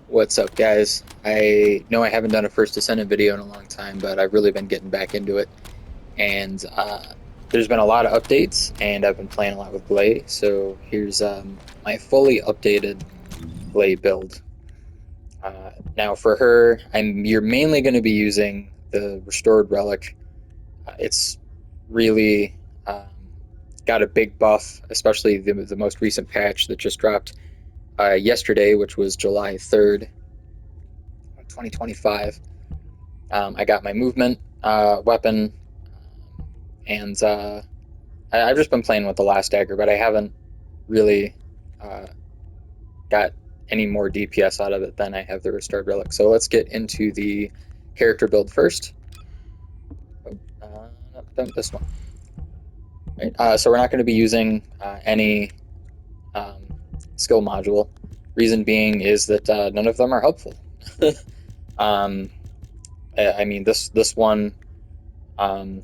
What's up, guys? I know I haven't done a first Descendant video in a long time, but I've really been getting back into it. And there's been a lot of updates, and I've been playing a lot with Gley. So here's my fully updated Gley build. Now for her, you're mainly going to be using the Restored Relic. It's really um, got a big buff, especially the most recent patch that just dropped yesterday, which was July 3rd, 2025. I got my movement weapon, and I've just been playing with the last dagger, but I haven't really uh, got any more DPS out of it than I have the restored relic. So let's get into the character build first. This one. Right. So we're not going to be using any um, skill module. Reason being is that none of them are helpful. um, I mean, this one um,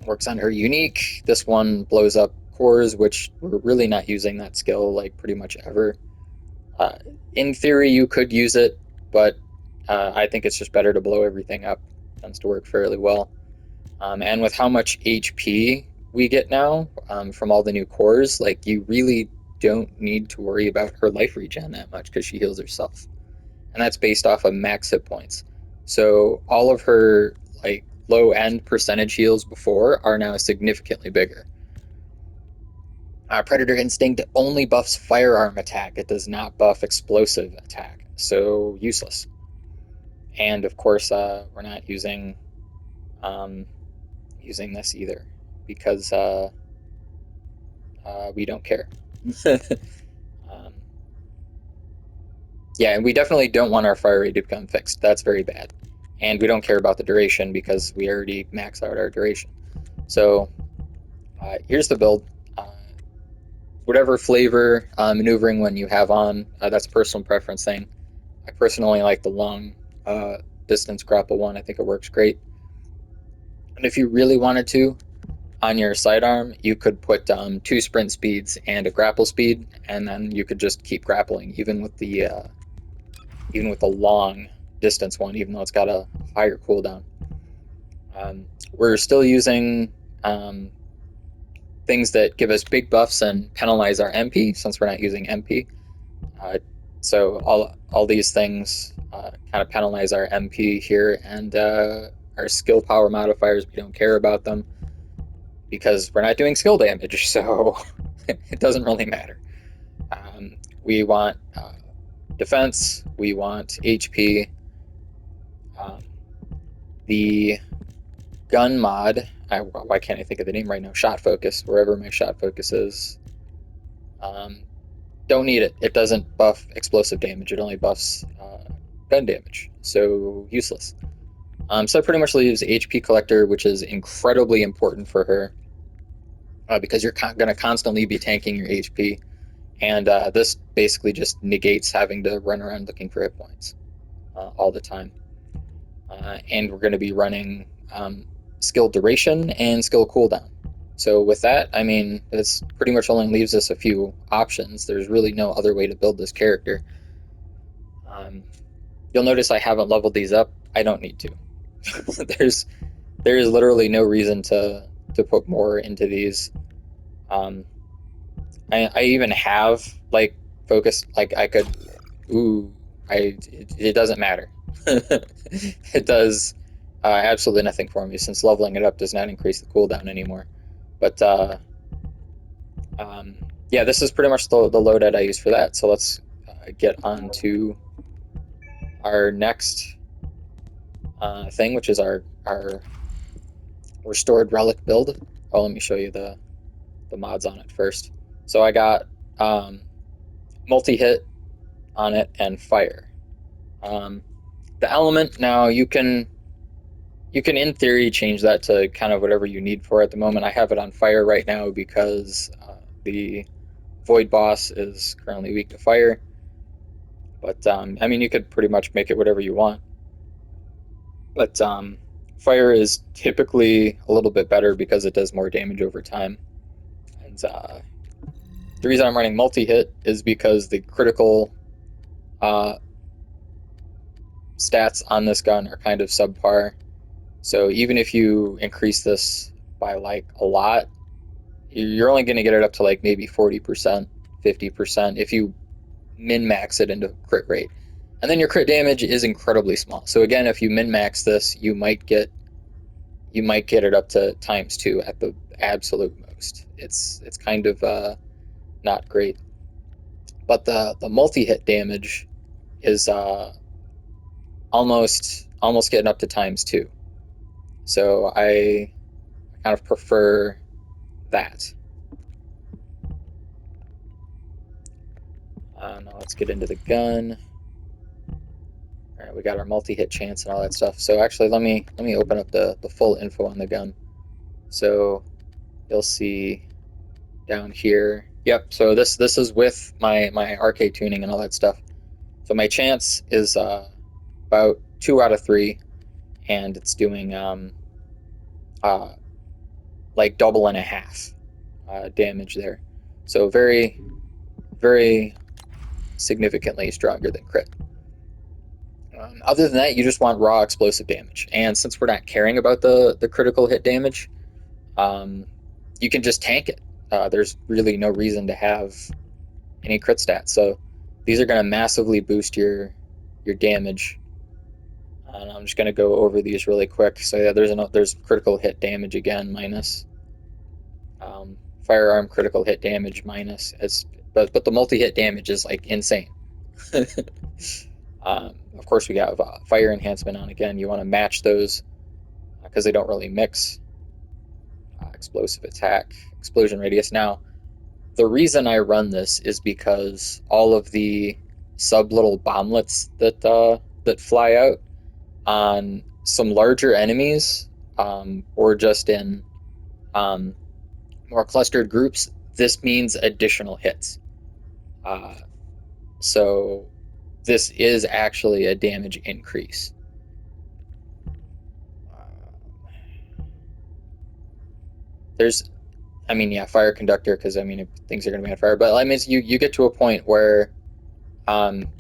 works on her unique. This one blows up cores, which we're really not using that skill like pretty much ever. Uh, in theory, you could use it, but I think it's just better to blow everything up. It tends to work fairly well. And with how much HP we get now from all the new cores, like you really don't need to worry about her life regen that much because she heals herself, and that's based off of max hit points. So all of her like low end percentage heals before are now significantly bigger. Predator Instinct only buffs firearm attack. It does not buff explosive attack, so useless. And of course, we're not um, using this either because we don't care. um, yeah, and we definitely don't want our fire rate to become fixed. That's very bad. And we don't care about the duration because we already max out our duration. So here's the build. Uh, whatever flavor maneuvering one you have on, that's a personal preference thing. I personally like the long uh, distance grapple one. I think it works great. And if you really wanted to, on your sidearm, you could put two sprint speeds and a grapple speed, and then you could just keep grappling, even with the long distance one, even though it's got a higher cooldown. We're still using um, things that give us big buffs and penalize our MP, since we're not using MP. Uh, so all these things kind of penalize our MP here, and our skill power modifiers, we don't care about them because we're not doing skill damage, so it doesn't really matter. We want defense, we want HP. Um, the gun mod, why can't I think of the name right now? Shot focus, wherever my shot focus is. Um, don't need it. It doesn't buff explosive damage. It only buffs gun damage, so useless. So that pretty much leaves HP collector, which is incredibly important for her because you're going to constantly be tanking your HP, and this basically just negates having to run around looking for hit points all the time. And we're going to be running skill duration and skill cooldown. So with that, I mean, this pretty much only leaves us a few options. There's really no other way to build this character. Um, you'll notice I haven't leveled these up. I don't need to. there's there is literally no reason to put more into these. Um, I even have like focus. Like I could. Ooh, it doesn't matter. It does absolutely nothing for me since leveling it up does not increase the cooldown anymore. But um, yeah, this is pretty much the loadout I use for that. So let's get on to our next thing, which is our restored relic build. Oh, let me show you the mods on it first. So I got multi-hit on it and fire. Um, the element now you can in theory change that to kind of whatever you need for it. At the moment I have it on fire right now because the void boss is currently weak to fire, but I mean you could pretty much make it whatever you want, but fire is typically a little bit better because it does more damage over time. And the reason I'm running multi-hit is because the critical uh, stats on this gun are kind of subpar. So even if you increase this by like a lot, you're only going to get it up to like maybe 40%, 50% if you min max it into crit rate. And then your crit damage is incredibly small. So again, if you min max this, you might get it up to ×2 at the absolute most. It's kind of not great. But the multi hit damage is almost getting up to ×2. So I kind of prefer that. Now let's get into the gun. All right, we got our multi-hit chance and all that stuff. So actually, let me open up the full info on the gun. So you'll see down here. Yep. So this is with my arcade tuning and all that stuff. So my chance is about 2 out of 3, and it's doing uh, like double and a half damage there. So very, very significantly stronger than crit. Other than that, you just want raw explosive damage. And since we're not caring about the critical hit damage, you can just tank it. There's really no reason to have any crit stats. So these are going to massively boost your damage. And I'm just going to go over these really quick. So yeah, there's critical hit damage again, minus. Firearm critical hit damage minus. But the multi-hit damage is like insane. Of course, we have fire enhancement on again. You want to match those because they don't really mix. Explosive attack, explosion radius. Now, the reason I run this is because all of the sub little bomblets that fly out on some larger enemies, or just in um, more clustered groups, this means additional hits. Uh, so this is actually a damage increase. There's, I mean, yeah, fire conductor, because I mean, things are going to be on fire. But I mean, you get to a point where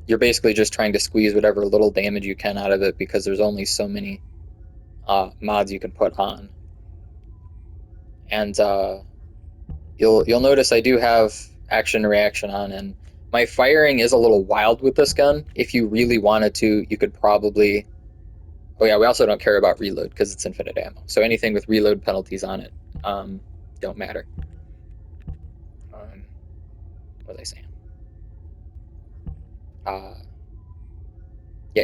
you're basically just trying to squeeze whatever little damage you can out of it because there's only so many mods you can put on. And you'll notice I do have action reaction on, and my firing is a little wild with this gun. If you really wanted to, you could probably. Oh yeah, we also don't care about reload because it's infinite ammo. So anything with reload penalties on it don't matter. What was I saying? Yeah,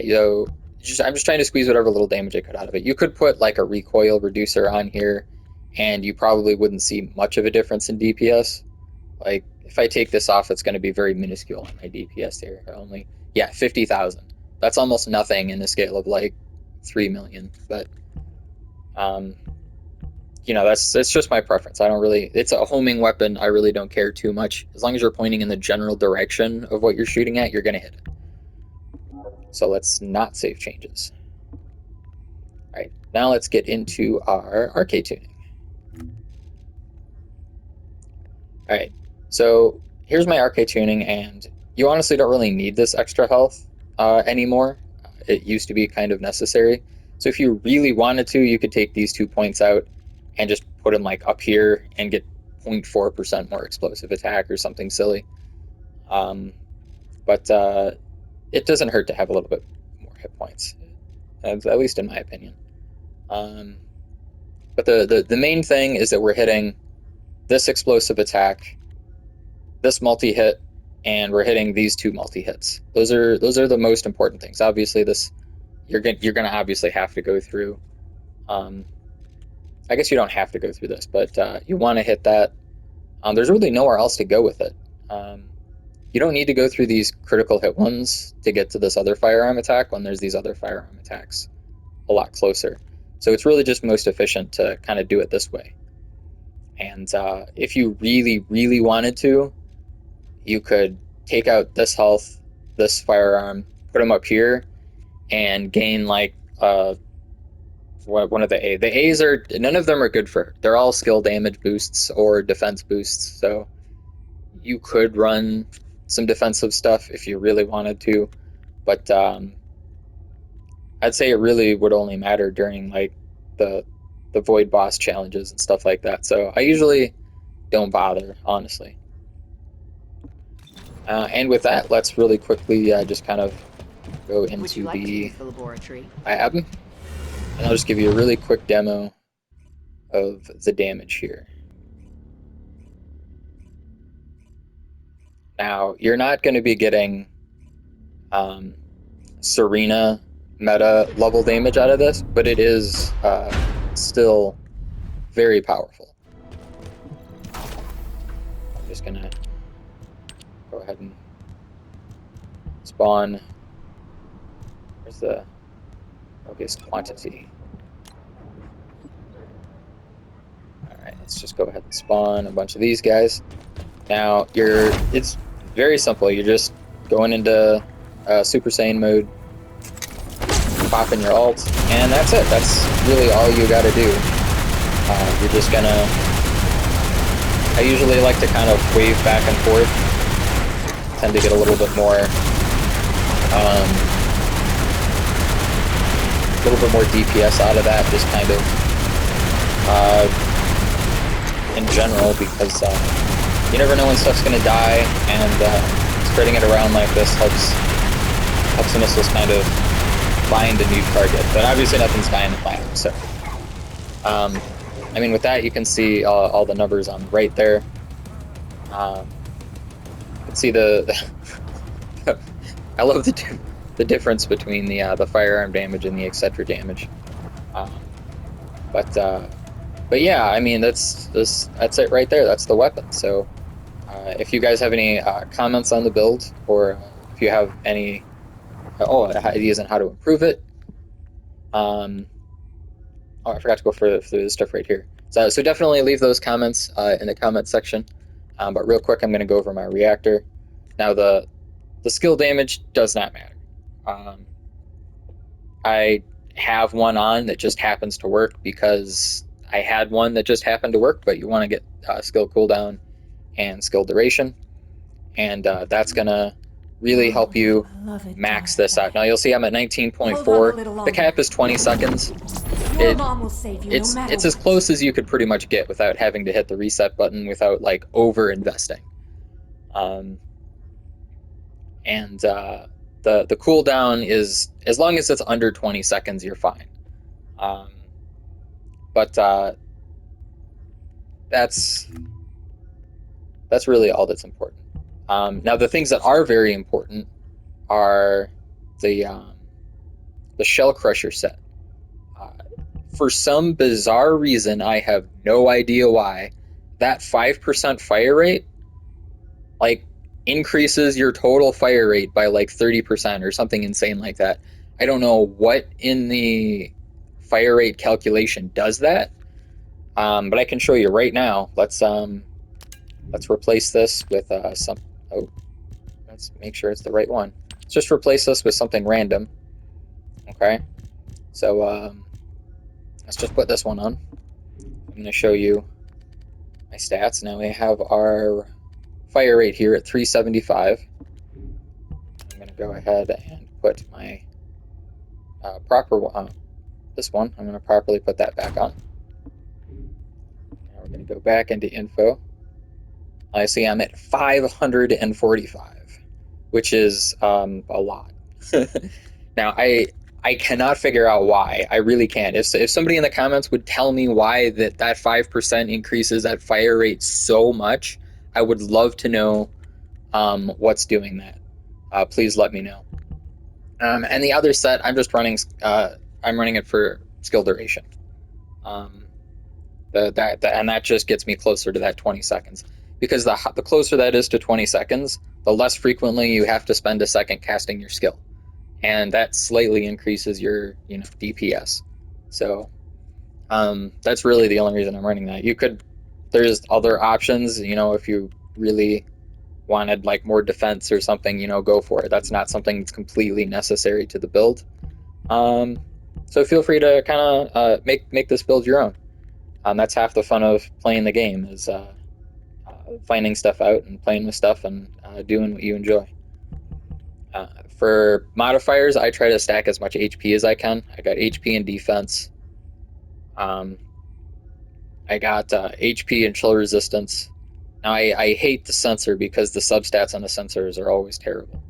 I'm just trying to squeeze whatever little damage I could out of it. You could put like a recoil reducer on here, and you probably wouldn't see much of a difference in DPS. Like if I take this off, it's going to be very minuscule on my DPS here. Only 50,000. That's almost nothing in a scale of like 3 million. But that's just my preference. I don't really. It's a homing weapon. I really don't care too much. As long as you're pointing in the general direction of what you're shooting at, you're going to hit it. So let's not save changes. All right, now let's get into our arcade tuning. All right, so here's my arcade tuning, and you honestly don't really need this extra health anymore. It used to be kind of necessary. So if you really wanted to, you could take these 2 points out and just put them like up here and get 0.4% more explosive attack or something silly. But it doesn't hurt to have a little bit more hit points, at least in my opinion. But the main thing is that we're hitting this explosive attack, this multi-hit, and we're hitting these 2 multi-hits. Those are the most important things. Obviously, this you're gonna obviously have to go through. I guess you don't have to go through this, but you want to hit that. There's really nowhere else to go with it. You don't need to go through these critical hit ones to get to this other firearm attack when there's these other firearm attacks a lot closer. So it's really just most efficient to kind of do it this way. And if you really, really wanted to, you could take out this health, this firearm, put them up here, and gain like one of the A. The A's are, none of them are good for. They're all skill damage boosts or defense boosts. So you could run some defensive stuff if you really wanted to, but I'd say it really would only matter during like the the void boss challenges and stuff like that. So I usually don't bother, honestly. And with that, let's really quickly just kind of go Would you into like to the use the laboratory? lab, and I'll just give you a really quick demo of the damage here. Now, you're not going to be getting um, Serena meta level damage out of this, but it is still very powerful. I'm just going to go ahead and spawn. Where's the focus quantity? Alright, let's just go ahead and spawn a bunch of these guys. Now, it's very simple. You're just going into Super Saiyan mode, popping your ult, and that's it. That's really all you gotta do. You're just gonna... I usually like to kind of wave back and forth. Tend to get a little bit more DPS out of that, just kind of in general, because you never know when stuff's gonna die, and spreading it around like this helps the missiles kind of find a new target. But obviously nothing's dying in lab, so I mean, with that you can see all the numbers on right there. You can see the I love the difference between the firearm damage and the etc damage. But yeah, I mean that's it right there. That's the weapon. So if you guys have any comments on the build, or if you have any ideas on how to improve it, oh, I forgot to go through this stuff right here. So definitely leave those comments in the comment section. But real quick, I'm going to go over my reactor. Now the skill damage does not matter. I have one on that just happens to work because I had one that just happened to work, but you want to get skill cooldown and skill duration, and that's going to really help you max this out. Now you'll see I'm at 19.4. The cap is 20 seconds. Your mom will save you no matter It's as close as you could pretty much get without having to hit the reset button, without like over investing. And the cooldown is, as long as it's under 20 seconds, you're fine. But that's really all that's important. Now the things that are very important are the shell crusher set. For some bizarre reason, I have no idea why, that 5% fire rate like increases your total fire rate by like 30% or something insane like that. I don't know what in the fire rate calculation does that, but I can show you right now. Let's replace this with some. Oh, let's make sure it's the right one. Let's just replace this with something random. Okay, so let's just put this one on. I'm going to show you my stats. Now we have our fire rate here at 375. I'm going to go ahead and put my proper one, this one. I'm going to properly put that back on. Now we're going to go back into info. I see I'm at 545, which is a lot. Now I cannot figure out why. I really can't. If somebody in the comments would tell me why that 5% increases that fire rate so much, I would love to know what's doing that. Please let me know. And the other set, I'm just running. I'm running it for skill duration. And that just gets me closer to that 20 seconds. Because the closer that is to 20 seconds, the less frequently you have to spend a second casting your skill, and that slightly increases your DPS. So that's really the only reason I'm running that. There's other options. If you really wanted like more defense or something, go for it. That's not something that's completely necessary to the build. So feel free to kind of make this build your own. That's half the fun of playing the game, is finding stuff out and playing with stuff and doing what you enjoy. For modifiers, I try to stack as much HP as I can. I got HP and defense. Um, I got HP and chill resistance. Now, I hate the sensor because the substats on the sensors are always terrible.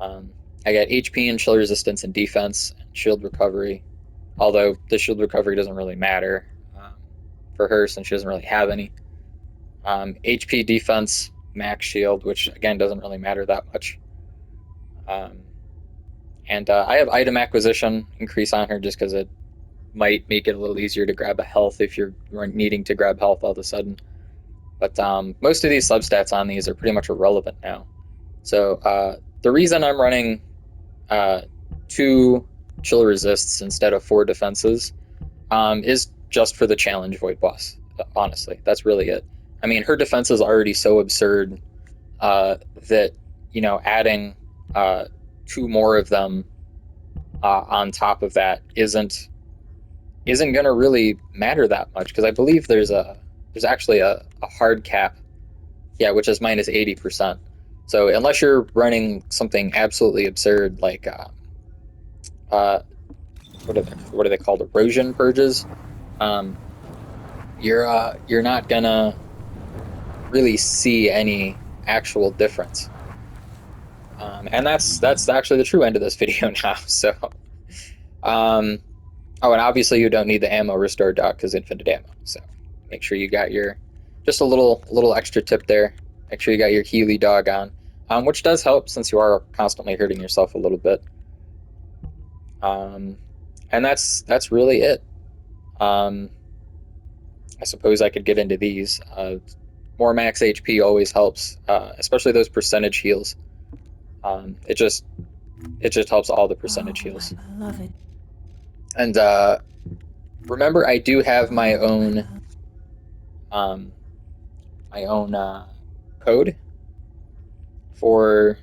I got HP and chill resistance and defense and shield recovery, although the shield recovery doesn't really matter for her since she doesn't really have any. HP defense, max shield, which again doesn't really matter that much. Um, and I have item acquisition increase on her just because it might make it a little easier to grab a health if you're needing to grab health all of a sudden. But most of these substats on these are pretty much irrelevant now. So the reason I'm running 2 chill resists instead of 4 defenses is just for the challenge void boss. Honestly, that's really it. I mean, her defense is already so absurd that adding 2 more of them on top of that isn't going to really matter that much because I believe there's actually a hard cap, yeah, which is minus 80%. So unless you're running something absolutely absurd like what are they called, erosion purges, you're not gonna really see any actual difference. And that's actually the true end of this video now. So, oh, and obviously you don't need the ammo restored dot because infinite ammo. So make sure you got your just a little extra tip there. Make sure you got your Healy dog on, which does help since you are constantly hurting yourself a little bit. And that's really it. I suppose I could get into these. More max HP always helps, especially those percentage heals. It just helps all the percentage heals. And remember, I do have my own code for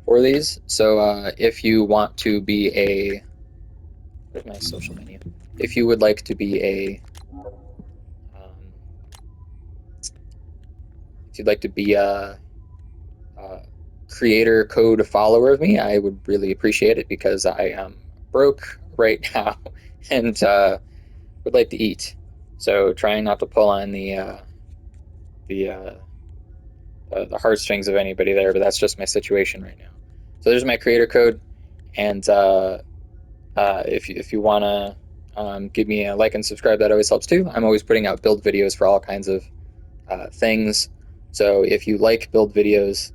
these. So if you want to be a, where's my social menu? If you would like to be if you'd like to be a creator code follower of me, I would really appreciate it because I am broke right now and would like to eat. So trying not to pull on the heartstrings of anybody there, but that's just my situation right now. So there's my creator code, and if you want to give me a like and subscribe, that always helps too. I'm always putting out build videos for all kinds of things. So if you like build videos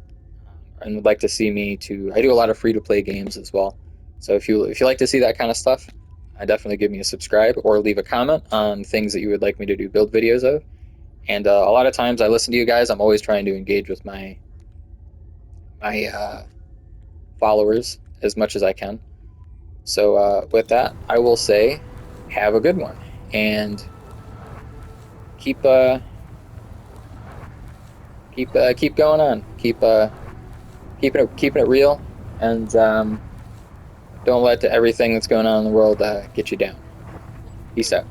and would like to see me I do a lot of free-to-play games as well. So if you like to see that kind of stuff, definitely give me a subscribe or leave a comment on things that you would like me to do build videos of. And a lot of times I listen to you guys. I'm always trying to engage with my followers as much as I can. So with that, I will say have a good one and keep going on. Keeping it real, and don't let everything that's going on in the world get you down. Peace out.